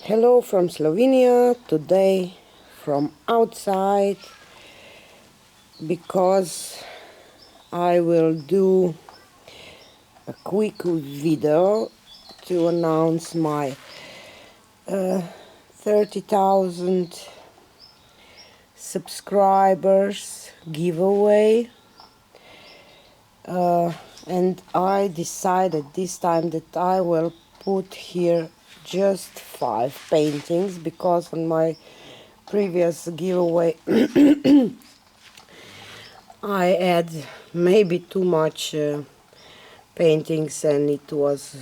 Hello from Slovenia, today from outside, because I will do a quick video to announce my 30,000 subscribers giveaway, and I decided this time that I will put here just 5 paintings, because on my previous giveaway I had maybe too much paintings and it was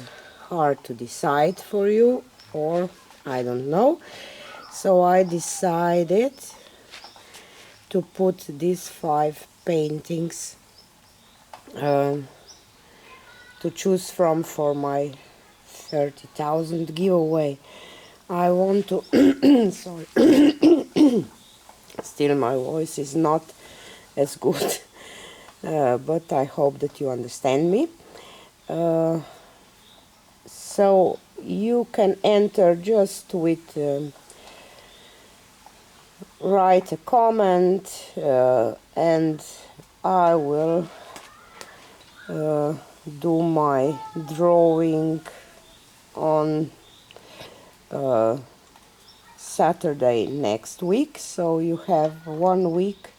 hard to decide for you, or I don't know. So I decided to put these 5 paintings to choose from for my 30,000 giveaway. I want to sorry, still my voice is not as good, but I hope that you understand me. So you can enter just with write a comment, and I will do my drawing on Saturday next week. So you have 1 week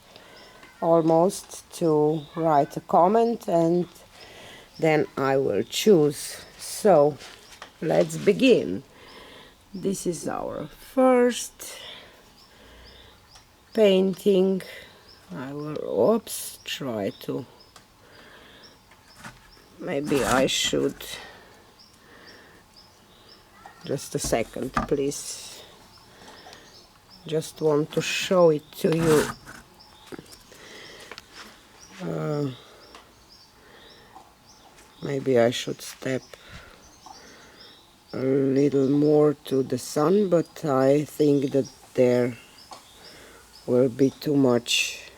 almost to write a comment, and then I will choose. So let's begin. This is our first painting. I will try to, maybe I should, just a second please, just want to show it to you. Maybe I should step a little more to the sun, but I think that there will be too much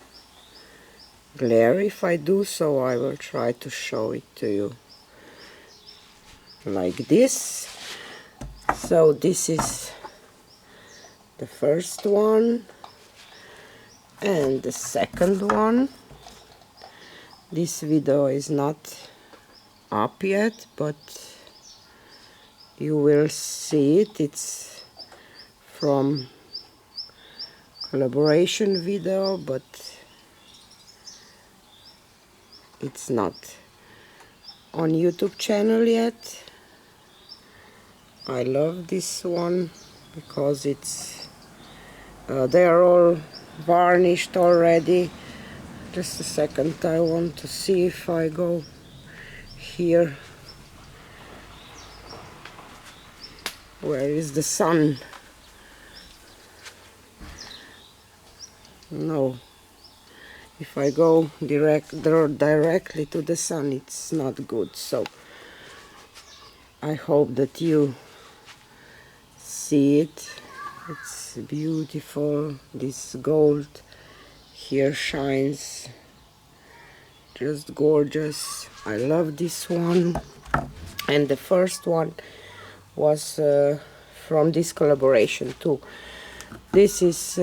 glare if I do, so I will try to show it to you like this. So this is the first one and the second one. This video is not up yet, but you will see it. It's from collaboration video, but it's not on YouTube channel yet. I love this one because it's they are all varnished already. Just a second, I want to see if I go here. Where is the sun? No, if I go directly to the sun, it's not good. So I hope that you see it. It's beautiful. This gold here shines just gorgeous. I love this one. And the first one was from this collaboration too. This is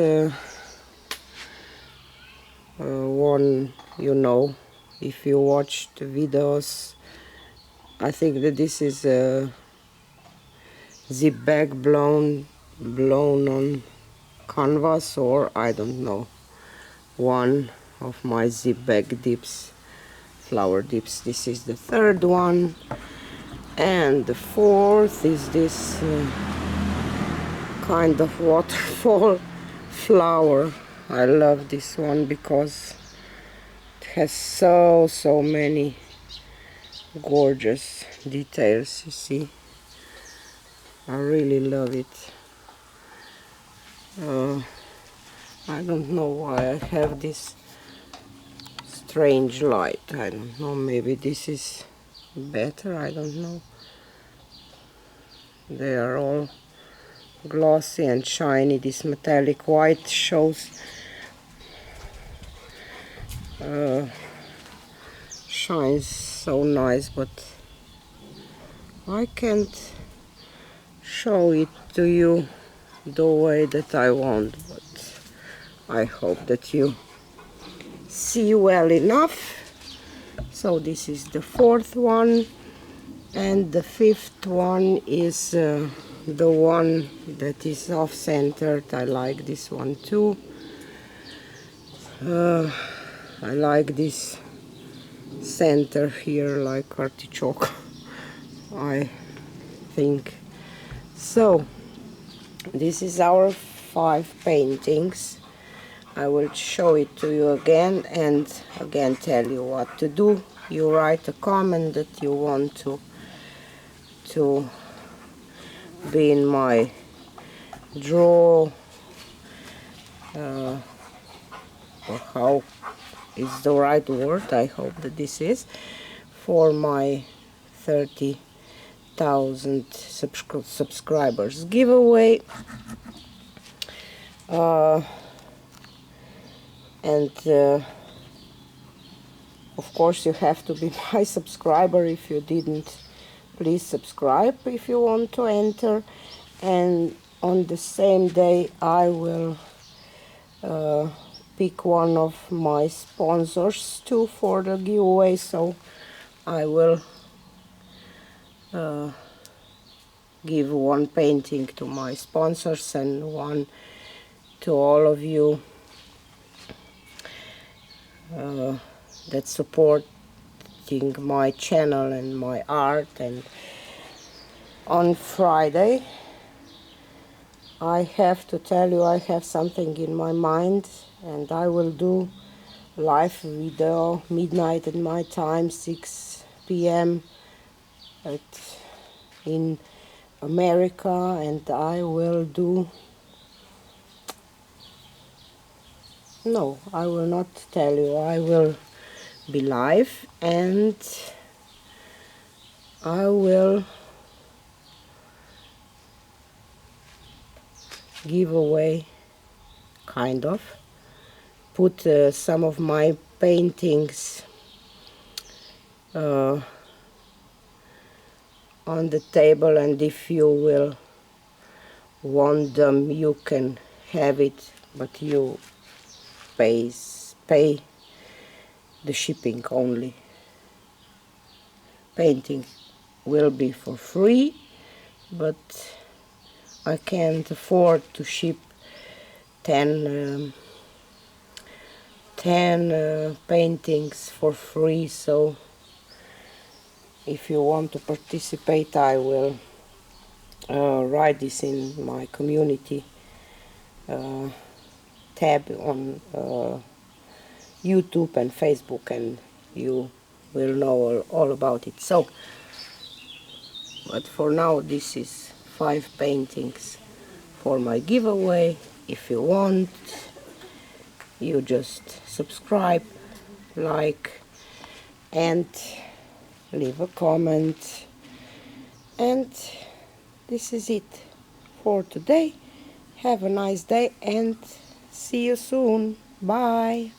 one, you know, if you watch the videos, I think that this is a zip bag blown on canvas, or I don't know, one of my zip bag dips, flower dips. This is the third one, and the fourth is this kind of waterfall flower. I love this one because it has so many gorgeous details, you see. I really love it. I don't know why I have this strange light. I don't know, maybe this is better, I don't know. They are all glossy and shiny. This metallic white shows shines so nice, but I can't show it to you the way that I want, but I hope that you see well enough. So this is the fourth one, and the fifth one is the one that is off-centered. I like this one too. I like this center here, like artichoke, I think. So this is our 5 paintings. I will show it to you again, and again tell you what to do. You write a comment that you want to be in my draw, or how is the right word, I hope that this is, for my 30,000 subscribers giveaway. And of course you have to be my subscriber. If you didn't, please subscribe if you want to enter. And on the same day I will pick one of my sponsors too for the giveaway. So I will give one painting to my sponsors and one to all of you that supporting my channel and my art. And on Friday, I have to tell you, I have something in my mind, and I will do live video midnight at my time, 6 p.m. in America, and I will do, no, I will not tell you, I will be live, and I will give away, kind of, put some of my paintings on the table, and if you will want them, you can have it, but you pay the shipping only. Painting will be for free, but I can't afford to ship 10 paintings for free. So if you want to participate, I will write this in my community tab on YouTube and Facebook, and you will know all about it. So, but for now, this is 5 paintings for my giveaway. If you want, you just subscribe, like, and leave a comment. And this is it for today. Have a nice day and see you soon. Bye.